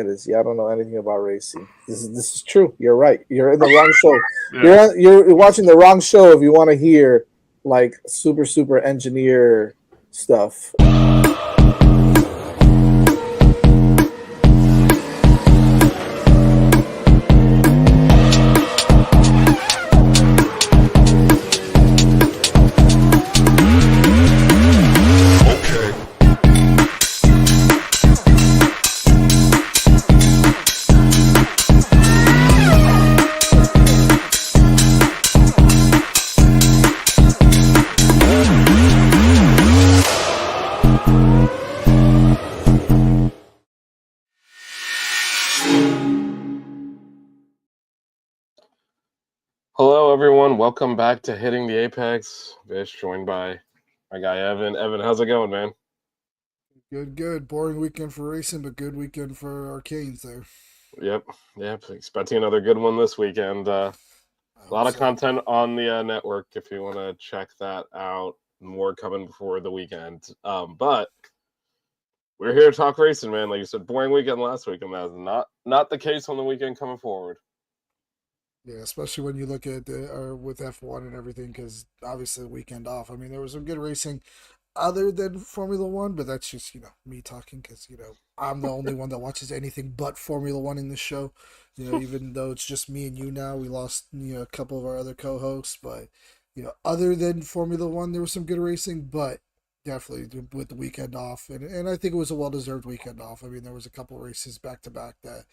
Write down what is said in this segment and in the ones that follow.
this. Y'all don't know anything about racing. This is true. You're right. You're in the wrong show. Yeah. You're watching the wrong show if you want to hear like super engineer stuff. Hello, everyone. Welcome back to Hitting the Apex. Vish, joined by my guy Evan. Evan, how's it going, man? Good. Boring weekend for racing, but good weekend for arcades there. Yep. Expecting another good one this weekend. A lot of content on the network if you want to check that out. More coming before the weekend. But we're here to talk racing, man. Like you said, boring weekend last week, and that's not the case on the weekend coming forward. Yeah, especially when you look at with F1 and everything, because obviously the weekend off. I mean, there was some good racing other than Formula One, but that's just me talking because I'm the only one that watches anything but Formula One in the show. Even though it's just me and you now, we lost a couple of our other co-hosts, but other than Formula One, there was some good racing, but definitely with the weekend off, and I think it was a well-deserved weekend off. I mean, there was a couple races back to back that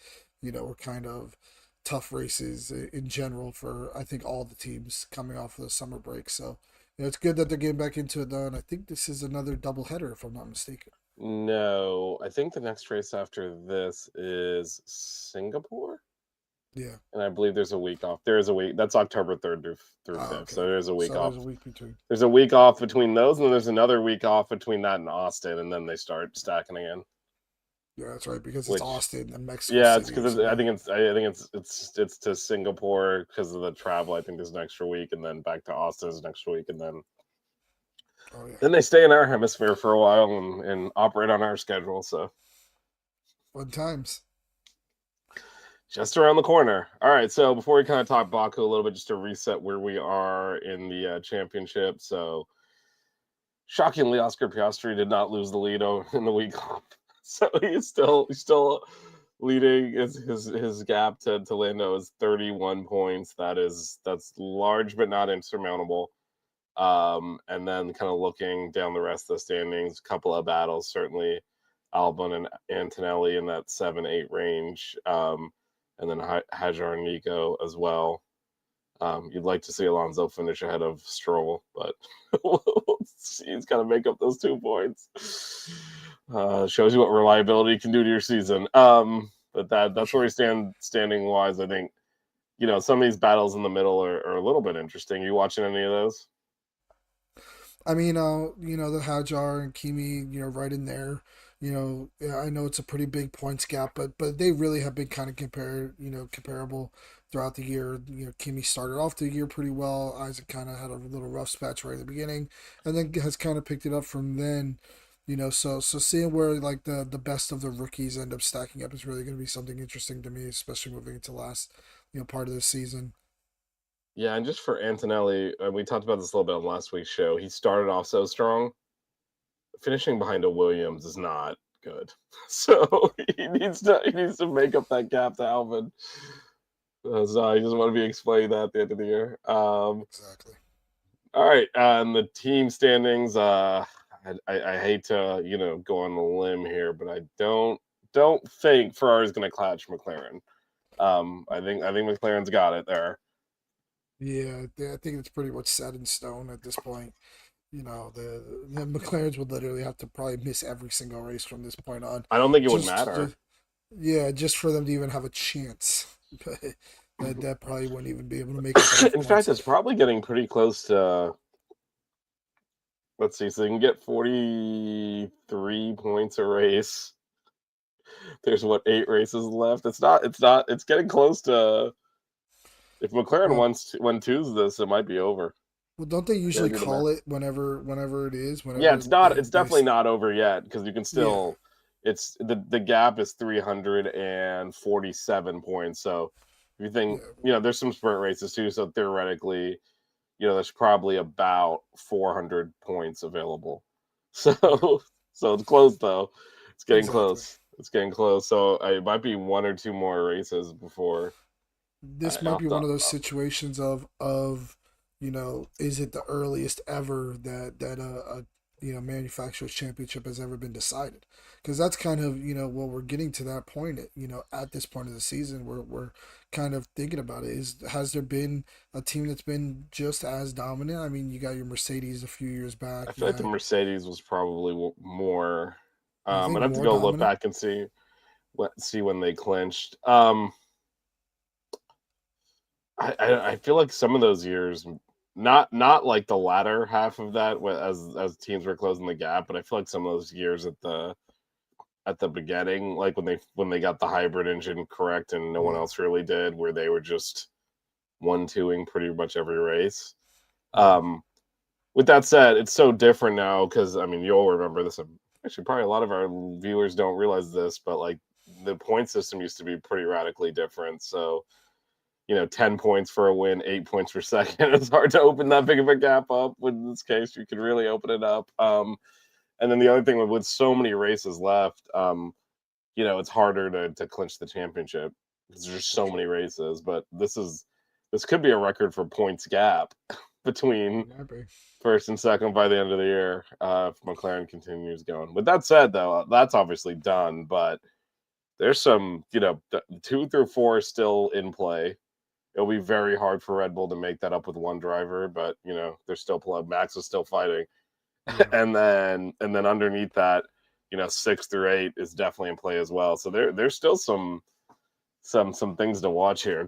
were kind of tough races in general for I think all the teams coming off of the summer break. So it's good that they're getting back into it though, and I think this is another doubleheader if I'm not mistaken. No, I think the next race after this is Singapore. Yeah, and I believe there's a week off. There is a week. That's October 3rd through 5th. Okay. So there's a week off. There's a week between. There's a week off between those, and then there's another week off between that and Austin, and then they start stacking again. Yeah, that's right, because it's Austin and Mexico. Yeah, it's because I think it's to Singapore because of the travel. I think there's an extra week, and then back to Austin is an extra week, and then then they stay in our hemisphere for a while and operate on our schedule. So fun times. Just around the corner. All right, so before we kind of talk Baku a little bit, just to reset where we are in the championship. So, shockingly, Oscar Piastri did not lose the lead in the week off. So he's still leading. His gap to Lando is 31 points. That's large but not insurmountable. And then kind of looking down the rest of the standings, a couple of battles, certainly Albon and Antonelli in that 7-8 range. And then Hajar and Nico as well. You'd like to see Alonso finish ahead of Stroll, but he's got to make up those 2 points. Shows you what reliability can do to your season. But that's where we stand standing wise. I think some of these battles in the middle are a little bit interesting. You watching any of those? I mean, the Hajar and Kimi, right in there. I know it's a pretty big points gap, but they really have been kind of comparable throughout the year. Kimi started off the year pretty well. Isaac kind of had a little rough patch right at the beginning, and then has kind of picked it up from then. So seeing where like the best of the rookies end up stacking up is really going to be something interesting to me, especially moving into last part of the season. Yeah, and just for Antonelli, we talked about this a little bit on last week's show. He started off so strong. Finishing behind a Williams is not good, so he needs to make up that gap to Alvin. So he doesn't want to be explained that at the end of the year. Exactly. All right, and the team standings. I hate to go on the limb here, but I don't think Ferrari's going to clutch McLaren. I think McLaren's got it there. Yeah, I think it's pretty much set in stone at this point. The McLarens would literally have to probably miss every single race from this point on. I don't think it would matter. Just for them to even have a chance. But that probably wouldn't even be able to make it. In fact, it's probably getting pretty close to. Let's see, so they can get 43 points a race. There's 8 races left. It's getting close to. If McLaren won twos this, it might be over. Well, don't they usually call it whenever it is? Yeah, it's not. It's definitely not over yet because you can still it's the gap is 347 points. So if you think, there's some sprint races too. So theoretically, there's probably about 400 points available. So so it's close though. It's getting close. It's getting close. So it might be one or two more races before. This might be one of those situations of is it the earliest ever that a manufacturer's championship has ever been decided? Because that's kind of what we're getting to that point. At this point of the season, we're kind of thinking about it. Has there been a team that's been just as dominant? I mean, you got your Mercedes a few years back. I feel like the Mercedes was probably more. I'd have to go look back and see when they clinched. I feel like some of those years, not like the latter half of that, as teams were closing the gap, but I feel like some of those years at the beginning, like when they got the hybrid engine correct and no one else really did, where they were just 1-2ing pretty much every race. With that said, it's so different now because you'll remember this. Actually, probably a lot of our viewers don't realize this, but like the point system used to be pretty radically different. So 10 points for a win, 8 points for second. It's hard to open that big of a gap up. In this case, you can really open it up. And then the other thing with so many races left, it's harder to clinch the championship because there's just so many races. But this could be a record for points gap between first and second by the end of the year if McLaren continues going. With that said, though, that's obviously done. But there's some, 2 through 4 is still in play. It'll be very hard for Red Bull to make that up with one driver, but they're still Max is still fighting. and then underneath that, 6 through 8 is definitely in play as well. So there's still some things to watch here. A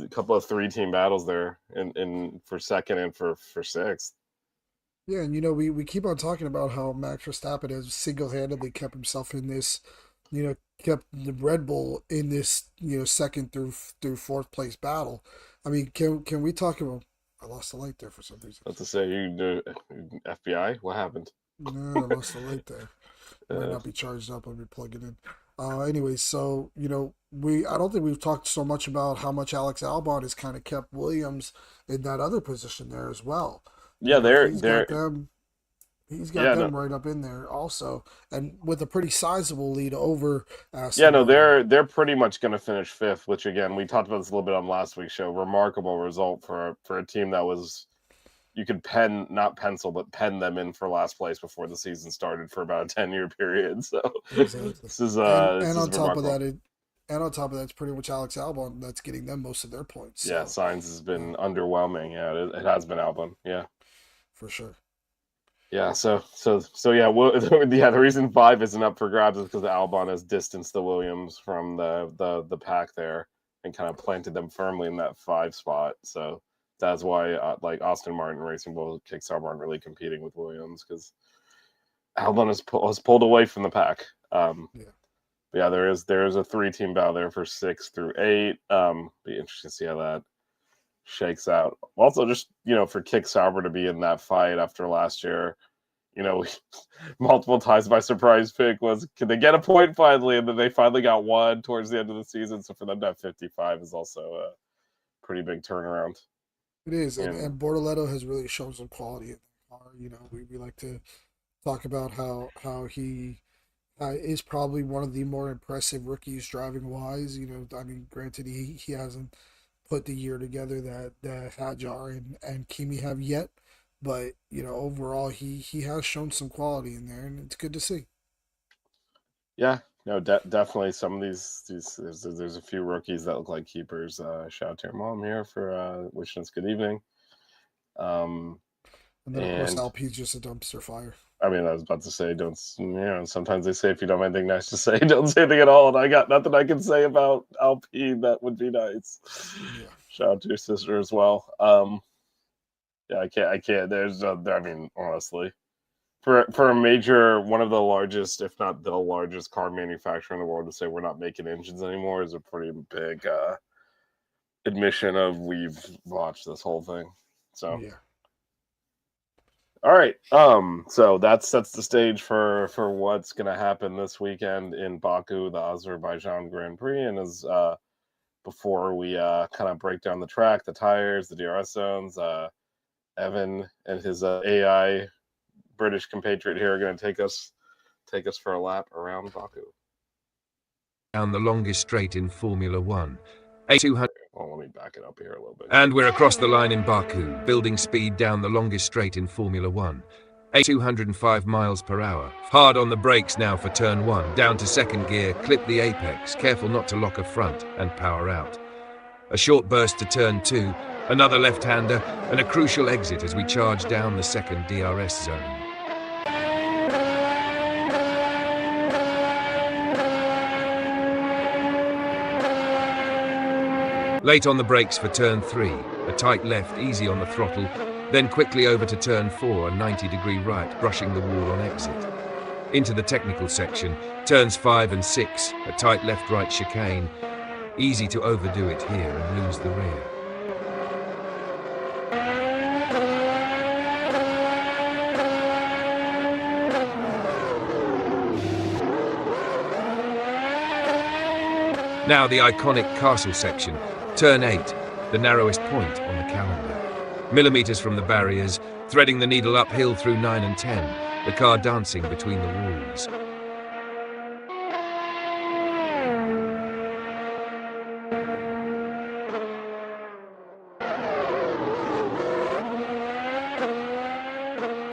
couple of 3-team battles there in for second and for sixth. Yeah, and we keep on talking about how Max Verstappen has single-handedly kept himself in this, kept the Red Bull in this, second through fourth place battle. I mean, can we talk about? I lost the light there for some reason. What to say? You FBI? What happened? No, I lost the light there. Might not be charged up. Let me plug it in. Anyways, so I don't think we've talked so much about how much Alex Albon has kind of kept Williams in that other position there as well. Yeah, He's got them right up in there also, and with a pretty sizable lead over Aston. Yeah, no, they're pretty much going to finish fifth, which again we talked about this a little bit on last week's show. Remarkable result for a team that was you could not pencil, but pen them in for last place before the season started for about a 10-year period. So exactly. This is and on top of that, it's pretty much Alex Albon that's getting them most of their points. Yeah, Sainz has been underwhelming. Yeah, it has been Albon. Yeah, for sure. Yeah, so yeah, the reason 5 isn't up for grabs is because Albon has distanced the Williams from the pack there and kind of planted them firmly in that 5 spot. So that's why like Aston Martin Racing Bull Kickstarter aren't really competing with Williams because Albon has pulled away from the pack. Yeah, there is a 3-team battle there for 6 through 8. Be interesting to see how that shakes out. Also, just for Kick Sauber to be in that fight after last year, multiple times my surprise pick was, can they get a point finally? And then they finally got one towards the end of the season. So for them to have 55 is also a pretty big turnaround. It is, and Bortoletto has really shown some quality in the car. We like to talk about how he is probably one of the more impressive rookies driving wise. Granted he hasn't put the year together that Hadjar and Kimi have yet, but overall he has shown some quality in there, and it's good to see. Yeah, no, definitely some of these there's a few rookies that look like keepers. Shout out to your mom here for wishing us good evening. And then of course LP's just a dumpster fire. I was about to say, sometimes they say if you don't have anything nice to say, don't say anything at all. And I got nothing I can say about LP that would be nice. Yeah. Shout out to your sister as well. Yeah, I can't. There's, honestly, for a major, one of the largest, if not the largest car manufacturer in the world to say we're not making engines anymore is a pretty big admission of we've watched this whole thing. So yeah. All right. So that sets the stage for what's going to happen this weekend in Baku, the Azerbaijan Grand Prix, and as before we kind of break down the track, the tires, the DRS zones, Evan and his AI British compatriot here are going to take us for a lap around Baku. Down the longest straight in Formula One. 200. Well, let me back it up here a little bit. And we're across the line in Baku, building speed down the longest straight in Formula One. 205 miles per hour. Hard on the brakes now for turn 1. Down to second gear, clip the apex, careful not to lock a front, and power out. A short burst to turn 2, another left-hander, and a crucial exit as we charge down the second DRS zone. Late on the brakes for turn 3, a tight left, easy on the throttle, then quickly over to turn 4, a 90-degree right, brushing the wall on exit. Into the technical section, turns 5 and 6, a tight left-right chicane. Easy to overdo it here and lose the rear. Now the iconic castle section, turn 8, the narrowest point on the calendar. Millimeters from the barriers, threading the needle uphill through 9 and 10, the car dancing between the walls.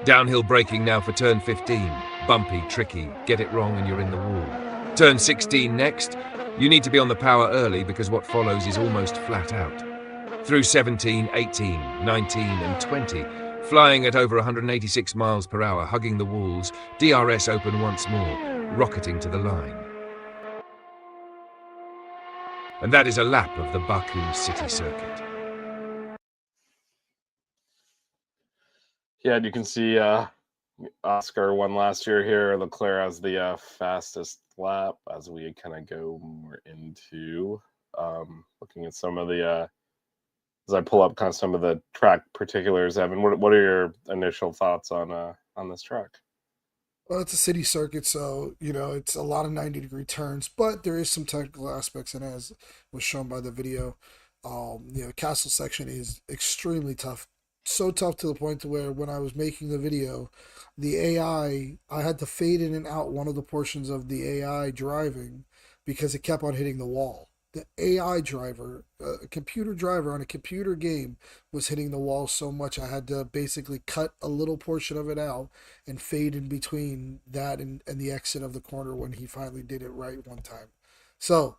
Downhill braking now for turn 15, bumpy, tricky, get it wrong and you're in the wall. Turn 16 next, you need to be on the power early because what follows is almost flat out. Through 17, 18, 19 and 20, flying at over 186 miles per hour, hugging the walls, DRS open once more, rocketing to the line. And that is a lap of the Baku city circuit. Yeah, and you can see Oscar won last year here. Leclerc has the fastest lap as we kind of go more into looking at some of the as I pull up kind of some of the track particulars. Evan, what are your initial thoughts on this track? Well, it's a city circuit, so it's a lot of 90-degree turns, but there is some technical aspects, and as was shown by the video, castle section is extremely tough. So tough to the point to where when I was making the video, the I had to fade in and out one of the portions of the AI driving because it kept on hitting the wall. The AI driver, a computer driver on a computer game, was hitting the wall so much I had to basically cut a little portion of it out and fade in between that and the exit of the corner when he finally did it right one time. So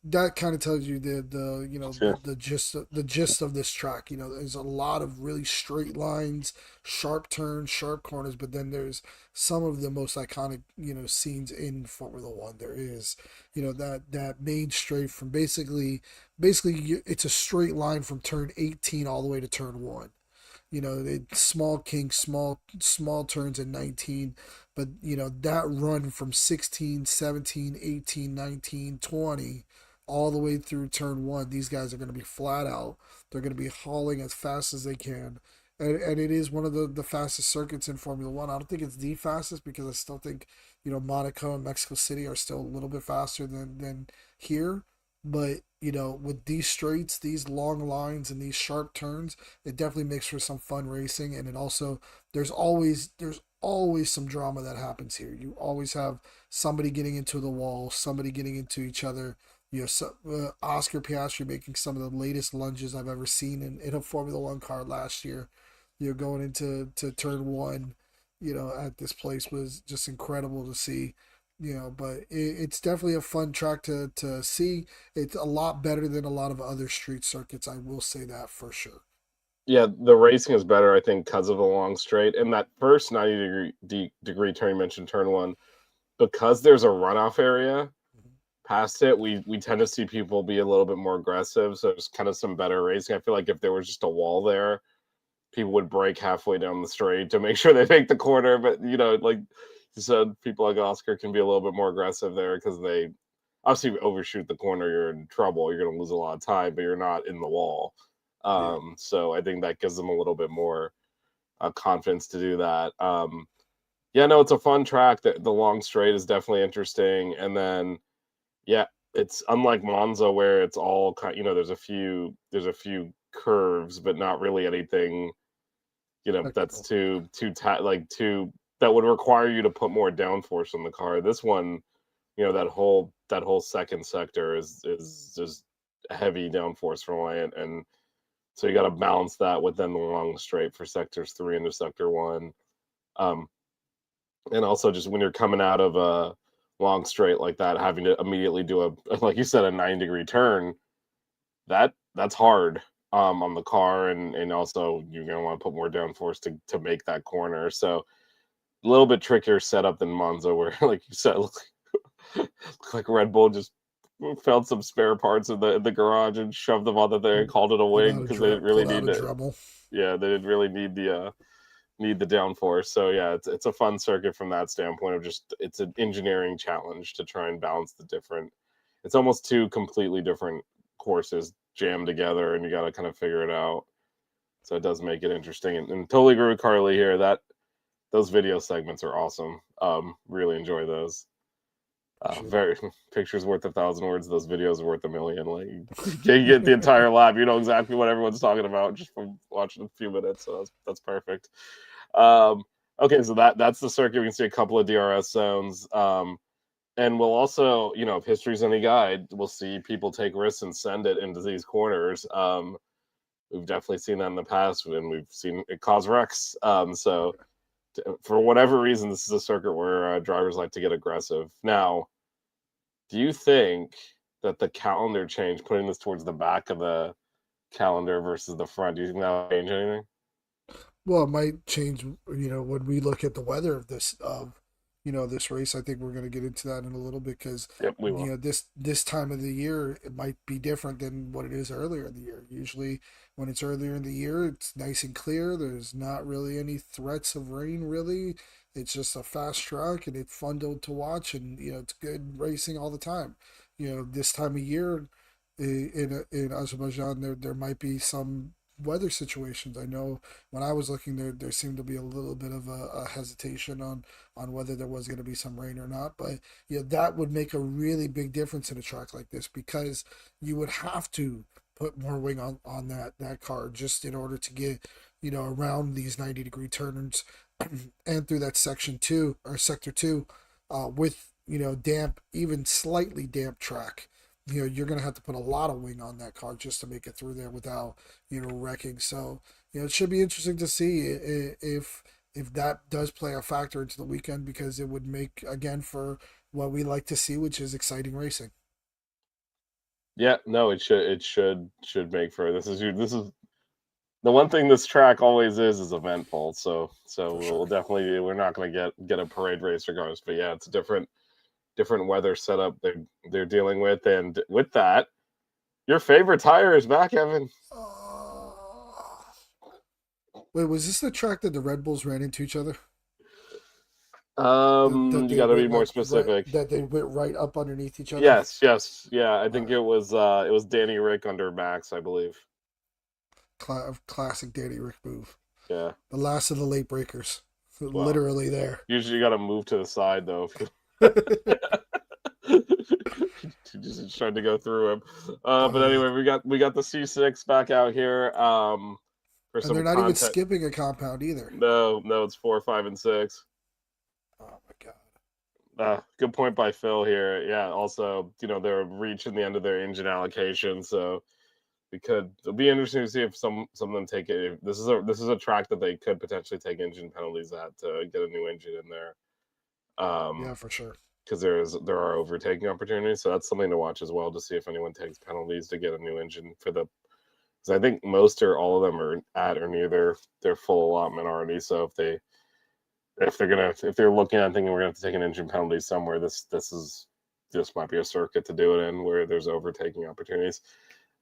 that kind of tells you the gist of this track. There's a lot of really straight lines, sharp turns, sharp corners, but then there's some of the most iconic scenes in Formula One. There is that main straight from basically it's a straight line from turn 18 all the way to turn 1. Small kinks, small turns in 19, but that run from 16, 17, 18, 19, 20 all the way through turn 1, these guys are going to be flat out. They're going to be hauling as fast as they can. And it is one of the fastest circuits in Formula One. I don't think it's the fastest because I still think, Monaco and Mexico City are still a little bit faster than here. But, with these straights, these long lines, and these sharp turns, it definitely makes for some fun racing. And it also, there's always some drama that happens here. You always have somebody getting into the wall, somebody getting into each other. Oscar Piastri making some of the latest lunges I've ever seen in a Formula One car last year. Going into turn 1, at this place was just incredible to see. But it's definitely a fun track to see. It's a lot better than a lot of other street circuits. I will say that for sure. Yeah, the racing is better, I think, because of the long straight. And that first 90-degree turn you mentioned, turn 1, because there's a runoff area past it, we tend to see people be a little bit more aggressive. So there's kind of some better racing. I feel like if there was just a wall there, people would brake halfway down the straight to make sure they make the corner. But like you said, people like Oscar can be a little bit more aggressive there because they obviously overshoot the corner. You're in trouble. You're going to lose a lot of time, but you're not in the wall. So I think that gives them a little bit more confidence to do that. Yeah, no, it's a fun track. The long straight is definitely interesting, and then yeah, it's unlike Monza where it's all kind. There's a few curves, but not really anything. That's too that would require you to put more downforce on the car. This one, that whole second sector is just heavy downforce reliant, and so you got to balance that with then the long straight for sectors 3 into sector 1. And also just when you're coming out of a long straight like that, having to immediately do like you said, a 9-degree turn, that's hard on the car, and also you're gonna want to put more downforce to make that corner. So a little bit trickier setup than Monza, where like you said, looked like Red Bull just found some spare parts in the garage and shoved them on the thing and called it a wing because they didn't really need it. Yeah, they didn't really need the downforce. So yeah, it's a fun circuit from that standpoint of just it's an engineering challenge to try and balance the different. It's almost two completely different courses jammed together, and you got to kind of figure it out. So it does make it interesting, and totally agree with Carly here that those video segments are awesome. Really enjoy those. Very pictures worth 1,000 words. Those videos are worth 1,000,000. Like you get the entire lab. You know exactly what everyone's talking about just from watching a few minutes. So that's perfect. Okay, so that's the circuit. We can see a couple of DRS zones. And we'll also, if history's any guide, we'll see people take risks and send it into these corners. We've definitely seen that in the past, and we've seen it cause wrecks. So for whatever reason, this is a circuit where drivers like to get aggressive. Now, do you think that the calendar change, putting this towards the back of the calendar versus the front, do you think that'll change anything? Well, it might change, when we look at the weather of this, this race. I think we're going to get into that in a little bit because, Yep, we will. this time of the year, it might be different than what it is earlier in the year. Usually when it's earlier in the year, it's nice and clear. There's not really any threats of rain, really. It's just a fast track and it's fun to watch, and, it's good racing all the time. This time of year in Azerbaijan, there might be some weather situations. I know when I was looking there seemed to be a little bit of a hesitation on whether there was going to be some rain or not. But that would make a really big difference in a track like this because you would have to put more wing on that car just in order to get around these 90-degree turns and through that section 2 or sector 2 with damp, even slightly damp track. You're going to have to put a lot of wing on that car just to make it through there without, wrecking. So, it should be interesting to see if that does play a factor into the weekend, because it would make, again, for what we like to see, which is exciting racing. Yeah, no, it should make for this is the one thing this track always is eventful. So we'll definitely, we're not going to get a parade race regardless. But yeah, it's a different weather setup they're dealing with, and with that, your favorite tire is back, Evan. Wait, was this the track that the Red Bulls ran into each other? You got to be more specific. That they went right up underneath each other. Yes, yeah. I think it was Danny Rick under Max, I believe. Classic Danny Rick move. Yeah, the last of the late breakers, literally there. Usually, you got to move to the side though. Just trying to go through him. But anyway, we got the C6 back out here. For some and they're not even skipping a compound either. No, it's 4, 5, and 6. Oh my god. Good point by Phil here. Yeah. Also, they're reaching the end of their engine allocation, so it'll be interesting to see if some of them take it. This is a track that they could potentially take engine penalties at to get a new engine in there. Yeah, for sure. Because there are overtaking opportunities, so that's something to watch as well to see if anyone takes penalties to get a new engine for the. Because I think most or all of them are at or near their full allotment already. So if they're looking at thinking we're gonna have to take an engine penalty somewhere, this might be a circuit to do it in where there's overtaking opportunities.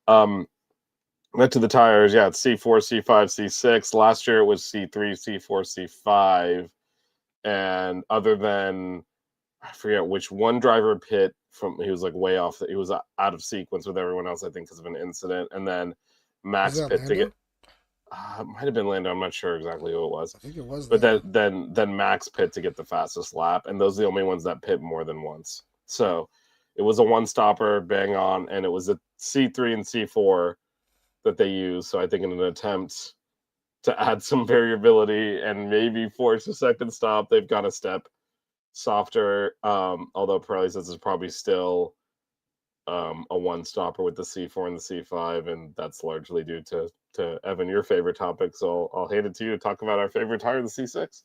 Back to the tires, yeah, it's C4, C5, C6. Last year it was C3, C4, C5, and other than I forget which one driver pit he was like way off. He was out of sequence with everyone else, I think, because of an incident. And then Max pit to get. It might have been Lando. I'm not sure exactly who it was. I think it was. But then Max pit to get the fastest lap, and those are the only ones that pit more than once. So it was a one stopper, bang on, and it was a C3 and C4 that they used. So I think in an attempt to add some variability and maybe force a second stop, they've got a step softer. Although Pirelli says it's probably still a one stopper with the C4 and the C5, and that's largely due to Evan, your favorite topic. So I'll hand it to you to talk about our favorite tire, the C6.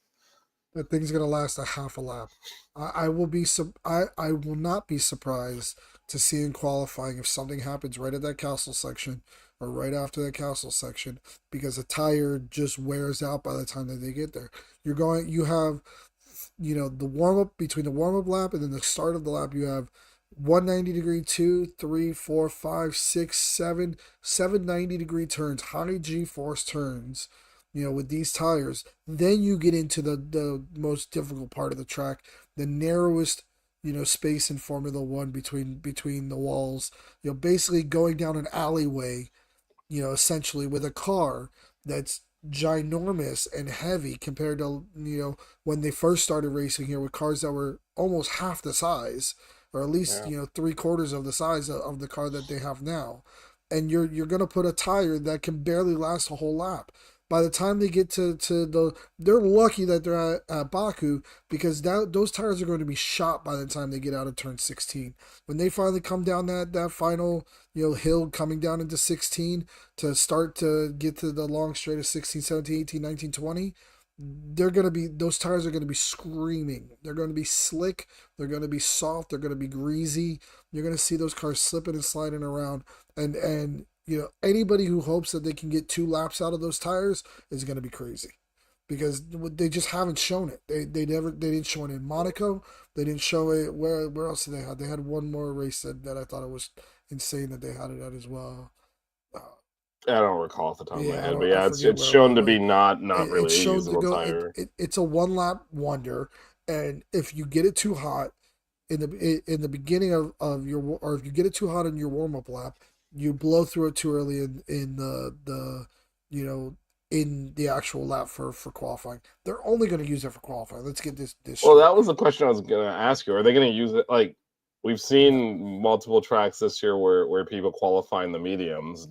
That thing's gonna last a half a lap. I will be I will not be surprised to see in qualifying if something happens right at that castle section or right after that castle section, because a tire just wears out by the time that they get there. You have, the warm up, between the warm up lap and then the start of the lap, you have 190-degree, 2, 3, 4, 5, 6, 7 90-degree turns, high G force turns, with these tires. Then you get into the most difficult part of the track, the narrowest, space in Formula One between the walls. Basically going down an alleyway, essentially with a car that's ginormous and heavy compared to, when they first started racing here with cars that were almost half the size, or at least, 3/4 of the size of the car that they have now. And you're going to put a tire that can barely last a whole lap. By the time they get to they're lucky that they're at Baku, because those tires are going to be shot by the time they get out of turn 16. When they finally come down that final, hill coming down into 16 to start to get to the long straight of 16, 17, 18, 19, 20, those tires are going to be screaming. They're going to be slick. They're going to be soft. They're going to be greasy. You're going to see those cars slipping and sliding around. And anybody who hopes that they can get 2 laps out of those tires is going to be crazy, because they just haven't shown it. They didn't show it in Monaco. They didn't show it where else did they have? They had one more race that I thought it was insane that they had it at as well. I don't recall off the top of my head, but it's forget shown to where it be was. not really It's a shown to usable go. tire. It's a 1 lap wonder, and if you get it too hot in the beginning of your, or if you get it too hot in your warm up lap, you blow through it too early in the in the actual lap for qualifying. They're only going to use it for qualifying. Let's get this. Well, straight. that was the question I was going to ask you. Are they going to use it? Like, we've seen multiple tracks this year where people qualify in the mediums.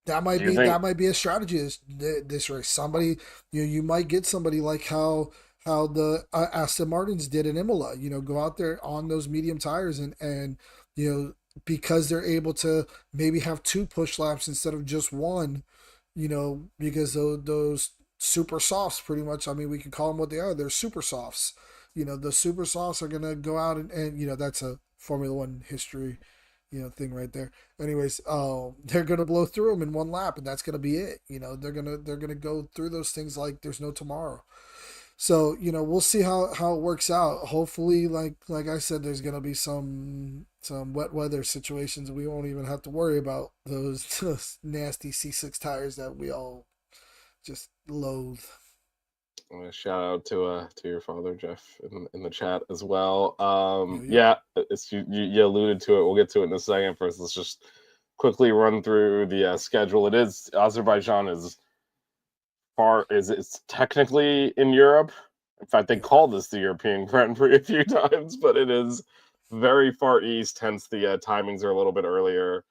That might be a strategy this race. Somebody, you might get somebody like how the Aston Martins did in Imola. Go out there on those medium tires and because they're able to maybe have 2 push laps instead of just 1. Because those super softs, pretty much, I mean, we can call them what they are. They're super softs. The super softs are gonna go out and that's a Formula One history, thing right there. Anyways, they're gonna blow through them in 1 lap, and that's gonna be it. They're gonna go through those things like there's no tomorrow. So, we'll see how it works out. Hopefully, like I said, there's gonna be some wet weather situations. We won't even have to worry about those nasty C6 tires that we all just loathe. I'm gonna shout out to your father, Jeff, in the chat as well. You alluded to it. We'll get to it in a second. First, let's just quickly run through the schedule. It is Azerbaijan it's technically in Europe. In fact, they call this the European Grand Prix a few times, but it is very far east. Hence, the timings are a little bit earlier.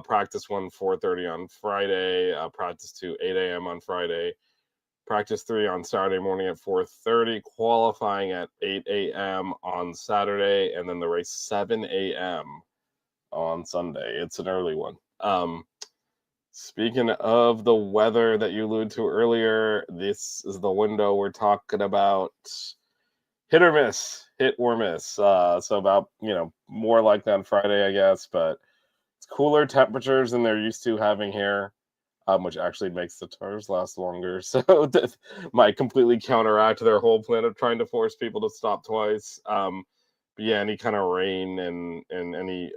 Practice 1, 4:30 on Friday. Practice 2, 8 a.m. on Friday. Practice 3 on Saturday morning at 4:30. Qualifying at 8 a.m. on Saturday, and then the race 7 a.m. on Sunday. It's an early one. Speaking of the weather that you alluded to earlier, this is the window we're talking about. Hit or miss, hit or miss. So about, more like on Friday, I guess, but it's cooler temperatures than they're used to having here, which actually makes the tires last longer. So that might completely counteract their whole plan of trying to force people to stop twice. But yeah, any kind of rain and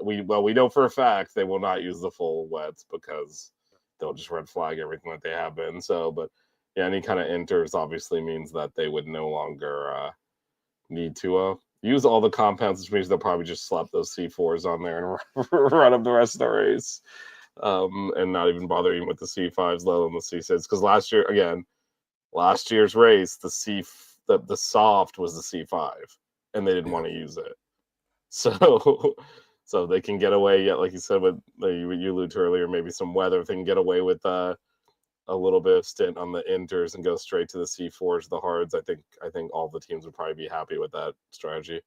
we know for a fact they will not use the full wets because they'll just red flag everything that they have been. So, but yeah, any kind of enters obviously means that they would no longer need to use all the compounds, which means they'll probably just slap those C4s on there and run up the rest of the race. and not even bothering with the C5s, let alone the C6. Because last year's race, the soft was the C5, and they didn't want to use it. So, so they can get away. Yet, like you said, with you alluded to earlier, maybe some weather, if they can get away with a little bit of stint on the inters and go straight to the C4s, the hards. I think all the teams would probably be happy with that strategy.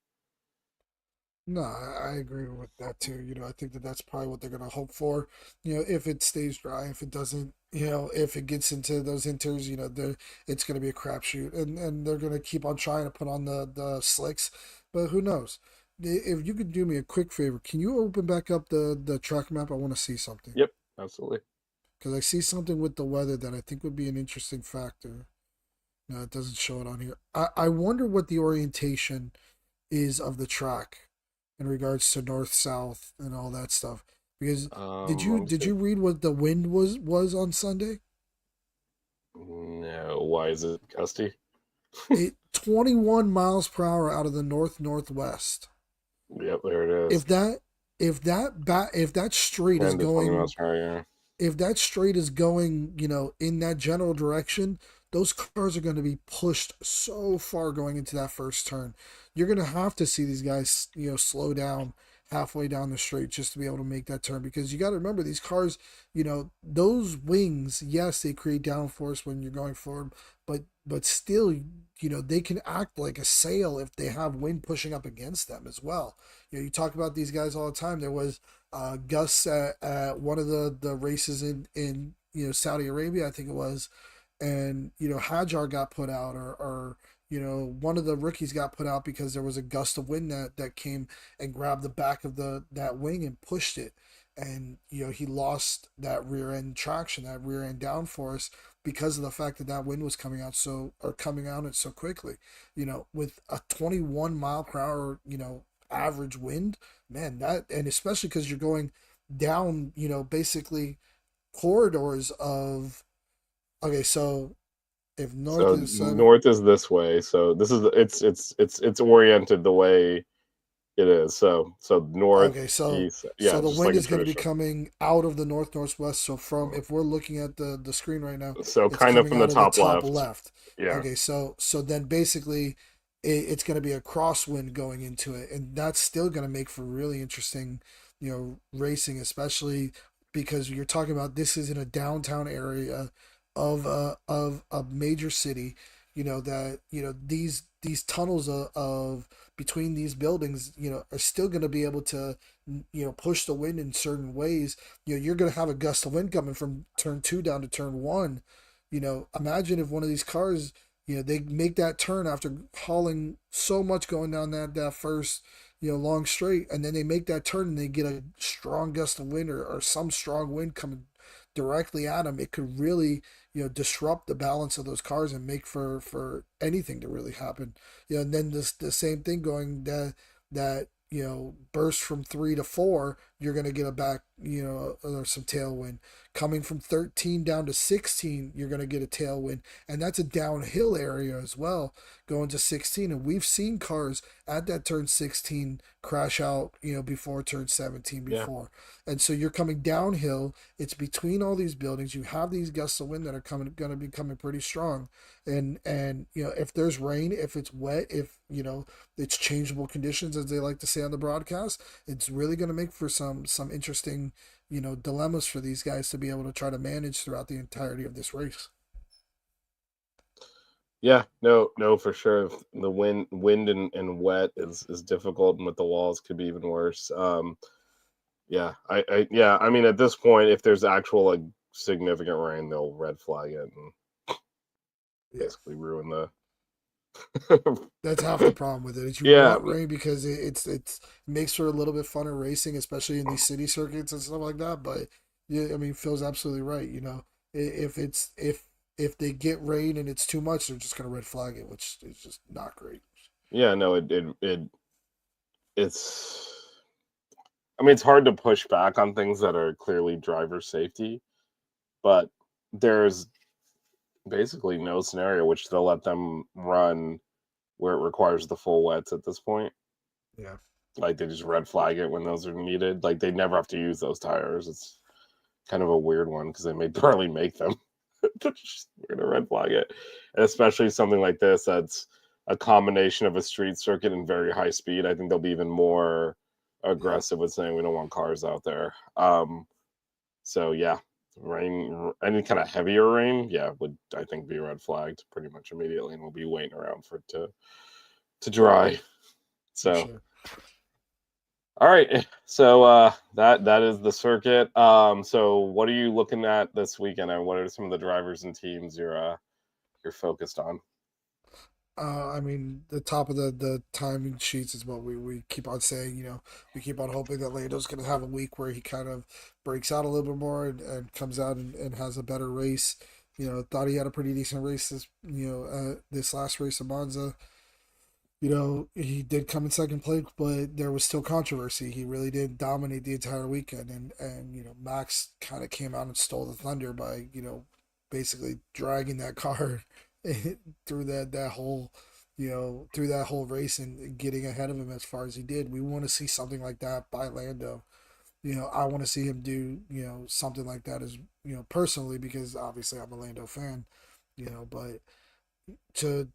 No, I agree with that too. I think that that's probably what they're going to hope for. If it stays dry, if it doesn't, if it gets into those inters, it's going to be a crapshoot, and they're going to keep on trying to put on the slicks, but who knows? If you could do me a quick favor, can you open back up the track map? I want to see something Yep, absolutely. because I see something with the weather that I think would be an interesting factor. No, it doesn't show it on here. I wonder what the orientation is of the track in regards to north south and all that stuff. Because did you read what the wind was on Sunday? No, why is it gusty? 21 miles per hour out of the northwest. Yep, there it is. If that straight is going if that straight is going, in that general direction, those cars are going to be pushed so far going into that first turn. You're going to have to see these guys, slow down halfway down the straight just to be able to make that turn, because you got to remember these cars, those wings, yes, they create downforce when you're going forward, but still, they can act like a sail if they have wind pushing up against them as well. You talk about these guys all the time. There was Gus at one of the races in Saudi Arabia, I think it was, and Hajar got put out, or one of the rookies got put out because there was a gust of wind that came and grabbed the back of that wing and pushed it, and he lost that rear end traction, that rear end downforce, because of the fact that wind was coming out so quickly. With a 21 mile per hour average wind, man, and especially because you're going down basically corridors of, okay, so if north is north is this way, so this is it's oriented the way it is. So north. Okay, so east, yeah, so the just wind like is going to be coming out of the northwest. So if we're looking at the screen right now, so it's kind of coming from out the of top left. Yeah. Okay, so then basically it's going to be a crosswind going into it, and that's still going to make for really interesting, racing, especially because you're talking about this is in a downtown area of a major city. That these tunnels of between these buildings, are still going to be able to, push the wind in certain ways. You're going to have a gust of wind coming from turn 2 down to turn 1. Imagine if one of these cars, they make that turn after hauling so much going down that first, long straight, and then they make that turn and they get a strong gust of wind, or some strong wind coming directly at them. It could really, disrupt the balance of those cars and make for anything to really happen. And then the same thing going that burst from 3 to 4, you're going to get a back, or some tailwind. Coming from 13 down to 16, you're going to get a tailwind, and that's a downhill area as well, going to 16. And we've seen cars at that turn 16 crash out, before turn 17 before. Yeah. And so you're coming downhill. It's between all these buildings. You have these gusts of wind that are going to be coming pretty strong. And if there's rain, if it's wet, if it's changeable conditions, as they like to say on the broadcast, it's really going to make for some interesting dilemmas for these guys to be able to try to manage throughout the entirety of this race. Yeah, no, for sure. The wind and wet is difficult, and with the walls could be even worse. I mean, at this point, if there's actual significant rain, they'll red flag it and basically ruin the. That's half the problem with it. Is you want rain because it makes for a little bit funner racing, especially in these city circuits and stuff like that. But yeah, I mean, Phil's absolutely right. If they get rain and it's too much, they're just gonna red flag it, which is just not great. Yeah, no, it's. I mean, it's hard to push back on things that are clearly driver safety, but there's basically no scenario which they'll let them run where it requires the full wets at this point. Yeah. Like they just red flag it when those are needed. Like they never have to use those tires. It's kind of a weird one because they may barely make them. We're gonna red flag it, and especially something like this that's a combination of a street circuit and very high speed. I think they'll be even more aggressive with saying we don't want cars out there. So yeah, rain, any kind of heavier rain, yeah, would I think be red flagged pretty much immediately, and we'll be waiting around for it to dry. So. Sure. All right, so that is the circuit. So what are you looking at this weekend, and what are some of the drivers and teams you're focused on? I mean, the top of the timing sheets is what we keep on saying. You know, we keep on hoping that Lando's going to have a week where he kind of breaks out a little bit more and comes out and has a better race. You know, thought he had a pretty decent race this last race of Monza. You know, he did come in second place, but there was still controversy. He really did dominate the entire weekend, and you know, Max kind of came out and stole the thunder by basically dragging that car through that whole through that whole race and getting ahead of him as far as he did. We want to see something like that by Lando. You know, I want to see him do something like that as personally, because obviously I'm a Lando fan. But to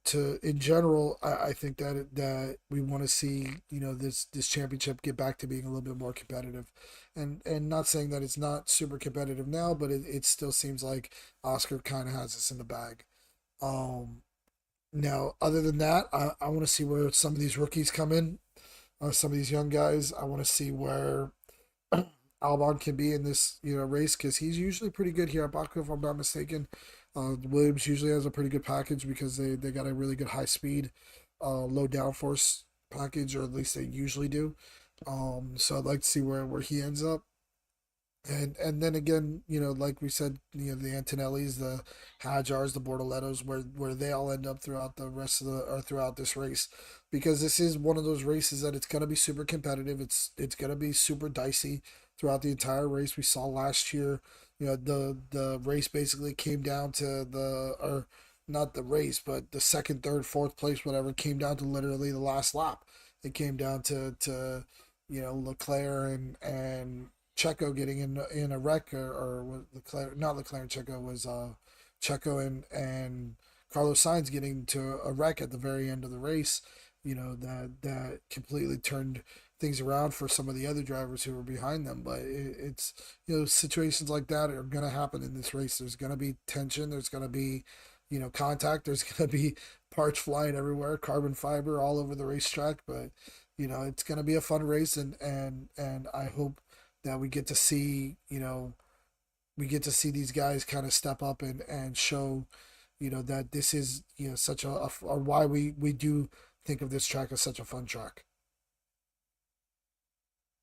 in general, I think that we want to see this championship get back to being a little bit more competitive, and not saying that it's not super competitive now, but it still seems like Oscar kind of has us in the bag. Um, Now, other than that, I want to see where some of these rookies come in, some of these young guys. I want to see where Albon can be in this race, because he's usually pretty good here at Baku, if I'm not mistaken. Williams usually has a pretty good package because they got a really good high speed, low downforce package, or at least they usually do. So I'd like to see where he ends up. And then again, like we said, the Antonellis, the Hajars, the Bortolettos, where they all end up throughout the rest of the or throughout this race, because this is one of those races that it's gonna be super competitive. It's gonna be super dicey throughout the entire race. We saw last year, the race basically came down to or not the race, but the second, third, fourth place, whatever, came down to literally the last lap. It came down to Leclerc and Checo getting in a wreck, or was Leclerc, not Leclerc and Checo, was Checo and Carlos Sainz getting into a wreck at the very end of the race. That completely turned things around for some of the other drivers who were behind them. But it's situations like that are gonna happen in this race. There's gonna be tension. There's gonna be contact. There's gonna be parts flying everywhere, carbon fiber all over the racetrack. But it's gonna be a fun race, and I hope that we get to see these guys kind of step up and show that this is such or why we do think of this track as such a fun track.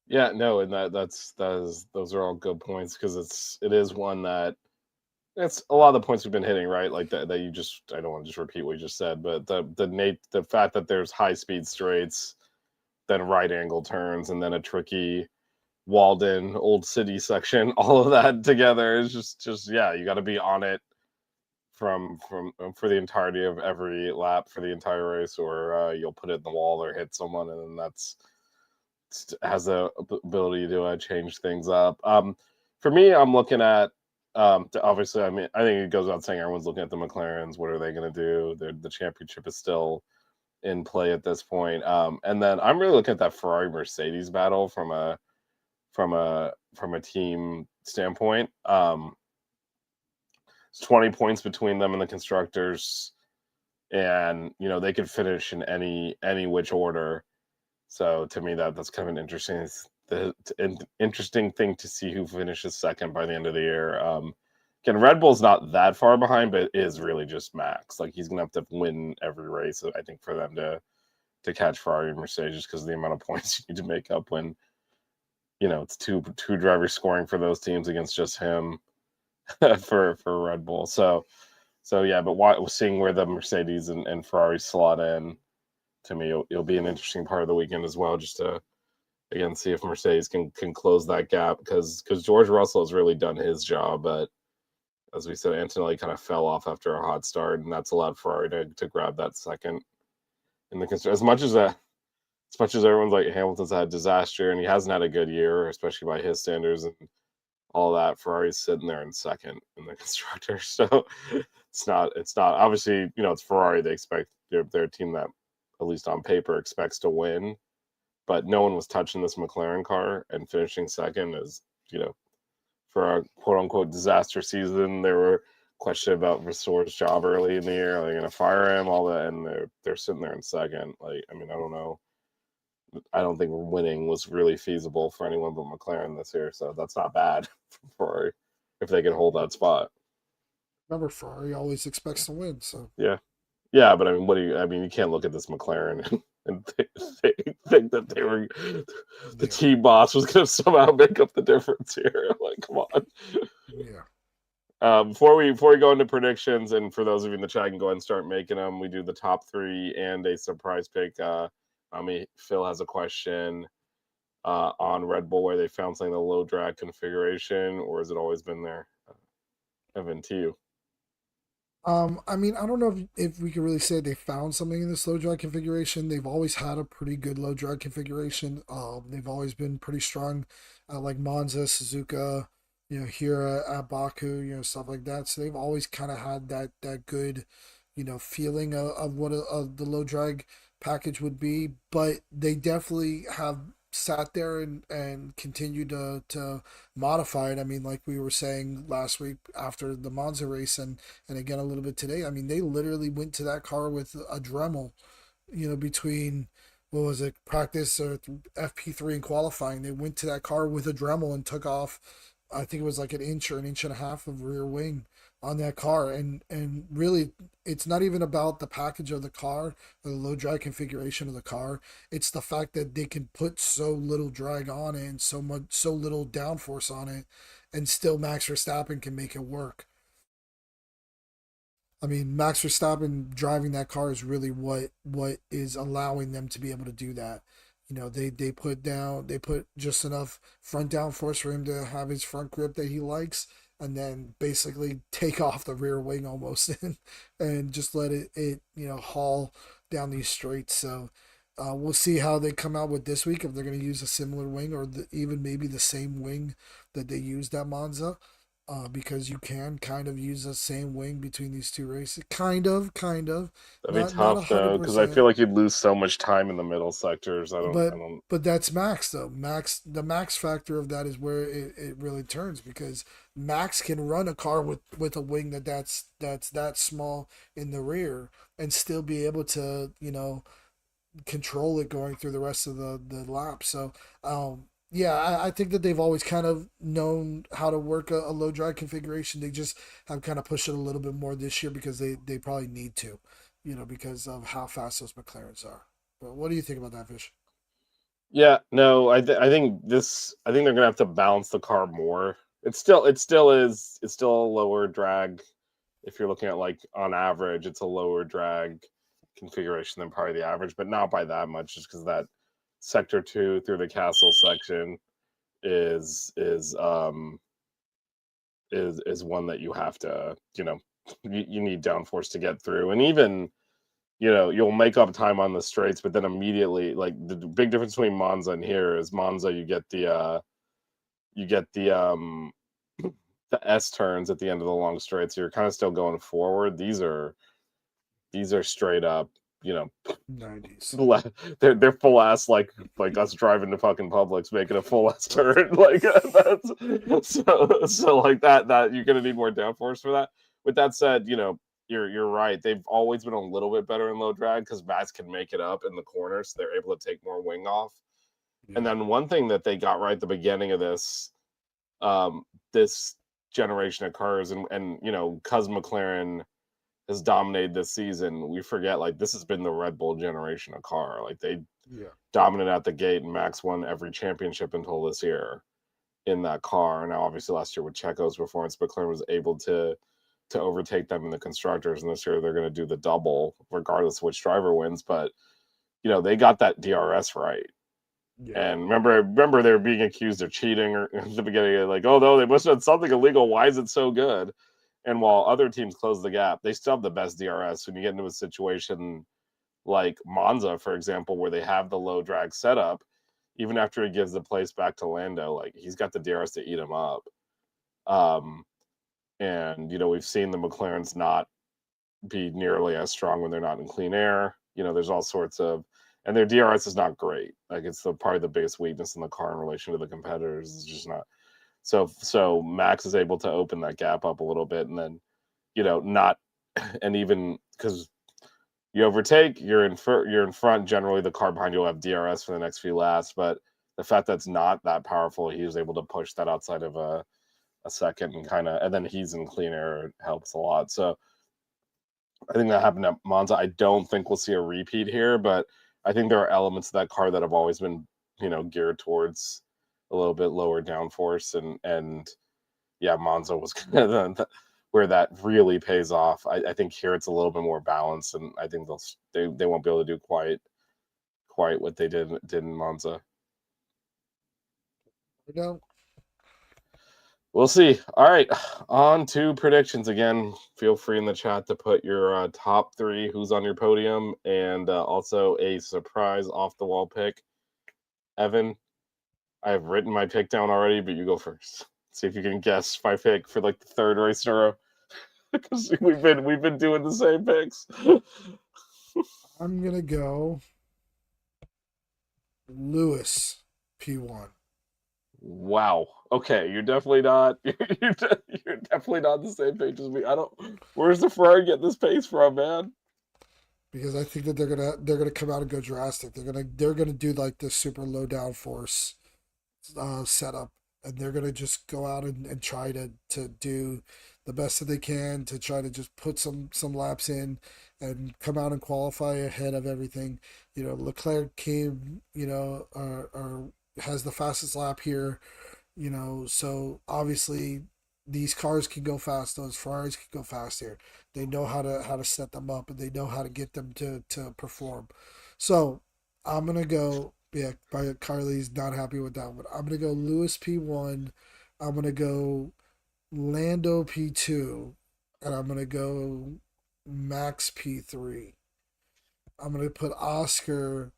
Yeah, no, and those are all good points, because it is one that it's a lot of the points we've been hitting, right? Like that you just, I don't want to just repeat what you just said, but the fact that there's high speed straights, then right angle turns, and then a tricky Walden Old City section, all of that together is just yeah, you got to be on it from for the entirety of every lap for the entire race, or you'll put it in the wall or hit someone, and then that's has the ability to change things up. For me, I'm looking at obviously, I mean, I think it goes without saying everyone's looking at the McLarens. What are they going to do? The championship is still in play at this point. And then I'm really looking at that Ferrari Mercedes battle from a team standpoint. It's 20 points between them and the constructors, and they could finish in any which order. So to me, that's kind of an interesting thing to see who finishes second by the end of the year. Again, Red Bull's not that far behind, but it is really just Max. Like, he's gonna have to win every race, I think, for them to catch Ferrari and Mercedes, because of the amount of points you need to make up when it's two drivers scoring for those teams against just him for Red Bull. So yeah, but seeing where the Mercedes and Ferrari slot in, to me, it'll be an interesting part of the weekend as well, just to again see if Mercedes can close that gap, because George Russell has really done his job, but as we said, Antonelli kind of fell off after a hot start, and that's allowed Ferrari to grab that second in the as much as everyone's like Hamilton's had a disaster and he hasn't had a good year, especially by his standards, and all that. Ferrari's sitting there in second in the constructor, so it's not obviously, it's Ferrari. They expect they're a team that, at least on paper, expects to win, but no one was touching this McLaren car, and finishing second is, for a quote unquote disaster season. There were questions about Vasseur's job early in the year. Are they going to fire him? All that, and they're sitting there in second. Like, I mean, I don't know. I don't think winning was really feasible for anyone but McLaren this year, so that's not bad for if they can hold that spot. Remember, Ferrari always expects to win, so Yeah, but I mean, you can't look at this McLaren and think that they were the team boss was going to somehow make up the difference here. Like, come on. Yeah. Before we go into predictions, and for those of you in the chat, can go ahead and start making them. We do the top three and a surprise pick. Phil has a question on Red Bull where they found something in the low drag configuration, or has it always been there? Evan, to you. I mean, I don't know if we can really say they found something in this low drag configuration. They've always had a pretty good low drag configuration. They've always been pretty strong, like Monza, Suzuka, here at Baku, stuff like that. So they've always kind of had that good, feeling of what the low drag package would be. But they definitely have sat there and continued to modify it. I mean, like we were saying last week after the Monza race, and again a little bit today. I mean, they literally went to that car with a Dremel, between what was it, practice or FP3 and qualifying. They went to that car with a Dremel and took off, I think it was like an inch or an inch and a half of rear wing on that car. And really, it's not even about the package of the car or the low drag configuration of the car. It's the fact that they can put so little drag on it and so little downforce on it, and still Max Verstappen can make it work. I mean, Max Verstappen driving that car is really what is allowing them to be able to do that. They put just enough front downforce for him to have his front grip that he likes, and then basically take off the rear wing almost and just let it haul down these straights. So we'll see how they come out with this week, if they're going to use a similar wing or even maybe the same wing that they used at Monza. Because you can kind of use the same wing between these two races. Kind of. That'd be tough though, because I feel like you'd lose so much time in the middle sectors. But that's Max though. The Max factor of that is where it really turns, because Max can run a car with a wing that's that small in the rear and still be able to control it going through the rest of the lap. So yeah, I think that they've always kind of known how to work a low drag configuration. They just have kind of pushed it a little bit more this year because they probably need to, because of how fast those McLarens are. But what do you think about that, Fish? Yeah, no, I think they're gonna have to balance the car more. It still is a lower drag. If you're looking at, like, on average, it's a lower drag configuration than probably the average, but not by that much, just because that sector 2 through the castle section is one that you have to, you need downforce to get through. And even, you'll make up time on the straights, but then immediately, like, the big difference between Monza and here is Monza, you get the S turns at the end of the long straight, so you're kind of still going forward. These are straight up, 90s. They're full ass, like us driving to fucking Publix, making a full ass turn. Like, that's so like that you're gonna need more downforce for that. With that said, you're right. They've always been a little bit better in low drag because Max can make it up in the corner, so they're able to take more wing off. Yeah. And then one thing that they got right at the beginning of this generation of cars, and cuz McLaren has dominated this season, we forget, like, this has been the Red Bull generation of car. Like, they dominated at the gate, and Max won every championship until this year in that car. Now, obviously, last year with Checo's performance, McLaren was able to overtake them in the constructors, and this year they're going to do the double, regardless of which driver wins. But they got that DRS right. Yeah. And remember they were being accused of cheating at the beginning, like, oh no, they must have done something illegal. Why is it so good? And while other teams close the gap, they still have the best DRS. When you get into a situation like Monza, for example, where they have the low drag setup, even after he gives the place back to Lando, like, he's got the DRS to eat him up. And we've seen the McLarens not be nearly as strong when they're not in clean air. There's all sorts of, and their DRS is not great. Like it's probably the biggest weakness in the car in relation to the competitors. It's just not. So Max is able to open that gap up a little bit, and then not, and even because you overtake, you're in front. Generally, the car behind you will have DRS for the next few laps, but the fact that's not that powerful, he was able to push that outside of a second and then he's in clean air helps a lot. So I think that happened at Monza. I don't think we'll see a repeat here, but I think there are elements of that car that have always been, geared towards a little bit lower downforce, and yeah, Monza was kind of where that really pays off. I think here it's a little bit more balanced, and I think they won't be able to do quite what they did in Monza. We'll see. All right, on to predictions again. Feel free in the chat to put your top 3, who's on your podium, and also a surprise off the wall pick. Evan, I have written my pick down already, but you go first. See if you can guess my pick for like the 3rd race in a row, because we've been doing the same picks. I'm gonna go Lewis P1. Wow. Okay, you're definitely not. You're definitely not the same page as me. Where's the Ferrari get this pace from, man? Because I think that they're gonna come out and go drastic. They're gonna do like this super low downforce setup, and they're gonna just go out and try to do the best that they can to try to just put some laps in and come out and qualify ahead of everything. Leclerc came, or has the fastest lap here, so obviously these cars can go fast, those Ferraris can go fast here. They know how to set them up, and they know how to get them to perform. So I'm gonna go. Yeah, Carly's not happy with that one. I'm gonna go Lewis P1. I'm gonna go Lando P2, and I'm gonna go Max P3. I'm gonna put Oscar.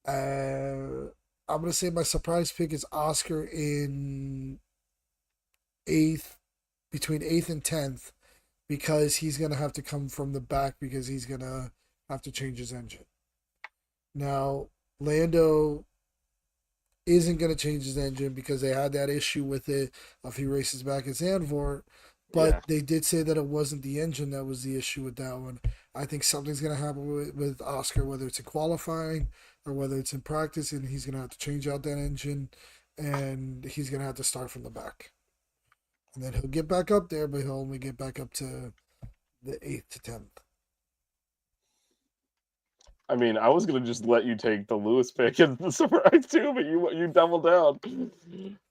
I'm gonna say my surprise pick is Oscar in 8th, between 8th and 10th, because he's gonna have to come from the back because he's gonna have to change his engine. Now, Lando isn't going to change his engine because they had that issue with it a few races back at Zandvoort. But They did say that it wasn't the engine that was the issue with that one. I think something's going to happen with Oscar, whether it's in qualifying or whether it's in practice, and he's going to have to change out that engine, and he's going to have to start from the back. And then he'll get back up there, but he'll only get back up to the 8th to 10th. I mean, I was gonna just let you take the Lewis pick as the surprise too, but you doubled down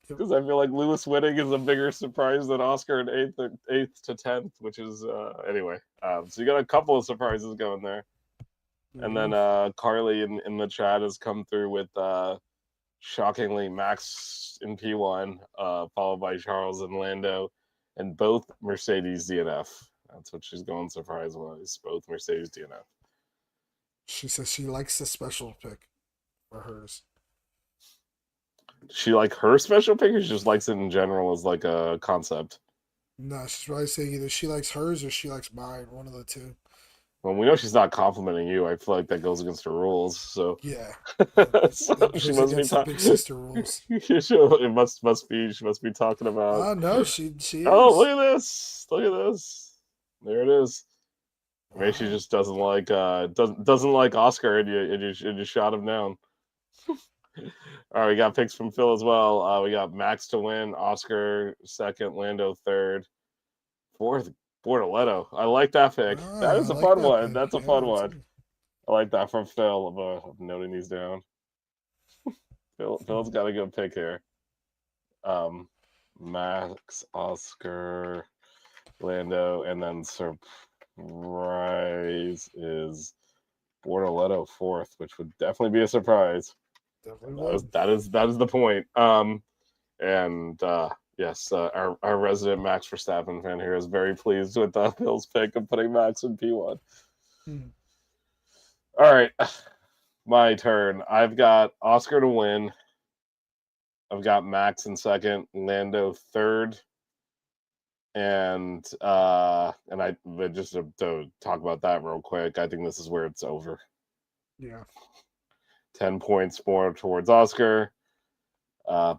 because I feel like Lewis winning is a bigger surprise than Oscar in 8th to 10th, which is anyway. So you got a couple of surprises going there, and then Carly in the chat has come through with shockingly Max in P1, followed by Charles and Lando, and both Mercedes DNF. That's what she's going surprise wise. Both Mercedes DNF. She says she likes the special pick for hers. She like her special pick, or she just likes it in general as like a concept? No, she's probably saying either she likes hers or she likes mine. One of the two. Well, we know she's not complimenting you. I feel like that goes against her rules. So yeah, so she must be big sister rules. It must be. She must be talking about. No, she is. Oh, look at this! Look at this! There it is. Maybe she just doesn't like Oscar, and you shot him down. All right, we got picks from Phil as well. We got Max to win, Oscar 2nd, Lando 3rd, 4th, Bortoletto. I like that pick. That is a fun one. Pick. That's a fun one. I like that from Phil. I'm noting these down. Phil's got a good pick here. Max, Oscar, Lando, and then surprise is Bortoletto 4th, which would definitely be a surprise. That is the point. Yes, our resident Max Verstappen fan here is very pleased with Phil's pick of putting Max in P1. All right, my turn. I've got Oscar to win. I've got Max in 2nd, Lando 3rd, And but just to talk about that real quick, I think this is where it's over. Yeah. 10 points more towards Oscar.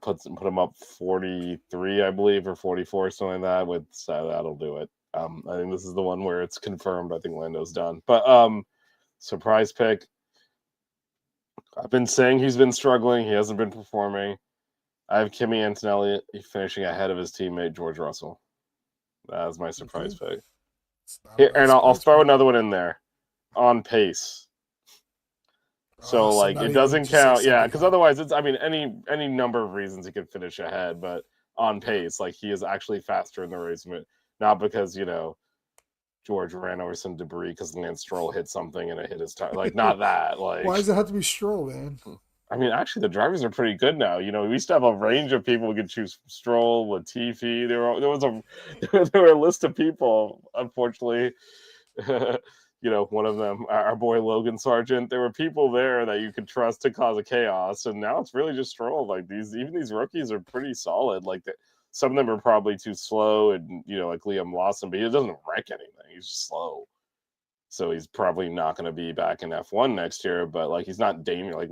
Put him up 43, I believe, or 44, something like that. So that'll do it. I think this is the one where it's confirmed. I think Lando's done. But surprise pick. I've been saying he's been struggling. He hasn't been performing. I have Kimi Antonelli finishing ahead of his teammate George Russell. That was my surprise pick. Here, and I'll throw another one in there. On pace. So like it doesn't count, yeah, because otherwise it's, I mean, any number of reasons he could finish ahead, but on pace, like he is actually faster in the race, not because George ran over some debris because Lance Stroll hit something and it hit his tire, like not that. Like why does it have to be Stroll, man? I mean, actually, the drivers are pretty good now. We used to have a range of people who could choose Stroll, Latifi. There were a list of people, unfortunately. One of them, our boy Logan Sargent. There were people there that you could trust to cause a chaos, and now it's really just Stroll. Like these rookies are pretty solid. Like some of them are probably too slow, and like Liam Lawson, but he doesn't wreck anything. He's just slow, so he's probably not going to be back in F1 next year. But like he's not dangerous. Like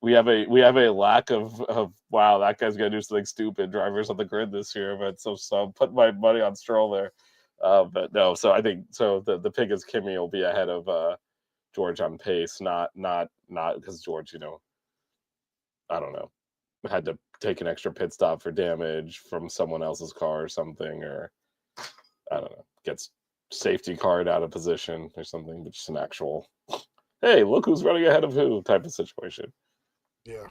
we have a lack of wow, that guy's going to do something stupid. Drivers on the grid this year, but so I'm putting my money on Stroll there. But no, so I think the pick is Kimi will be ahead of George on pace, not because George, I don't know, had to take an extra pit stop for damage from someone else's car or something, or I don't know, gets safety card out of position or something, but just an actual, hey, look who's running ahead of who type of situation. Yeah.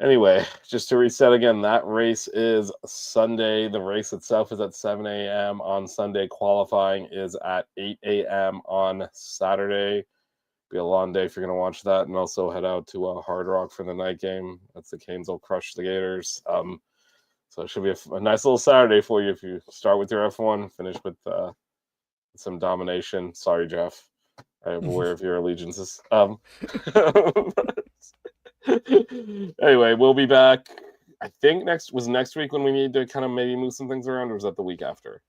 Anyway, just to reset again, that race is Sunday. The race itself is at 7 a.m. on Sunday. Qualifying is at 8 a.m. on Saturday. Be a long day if you're going to watch that, and also head out to Hard Rock for the night game. That's the Canes will crush the Gators. So it should be a nice little Saturday for you if you start with your F1, finish with some domination. Sorry, Jeff. I am aware of your allegiances. Anyway, we'll be back. I think next week when we need to kind of maybe move some things around, or was that the week after?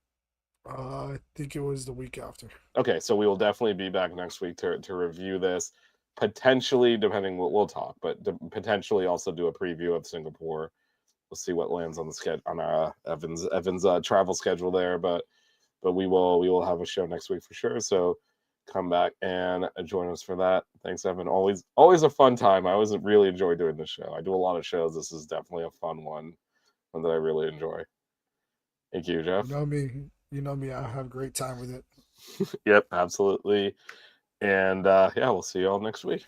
I think it was the week after. Okay, so we will definitely be back next week to review this. Potentially, depending what we'll talk, but potentially also do a preview of Singapore. We'll see what lands on the schedule on our Evan's travel schedule there, but we will have a show next week for sure. So come back and join us for that. Thanks, Evan. Always a fun time. I always really enjoy doing this show. I do a lot of shows. This is definitely a fun one that I really enjoy. Thank you, Jeff. You know me. I have a great time with it. Yep, absolutely. And we'll see you all next week.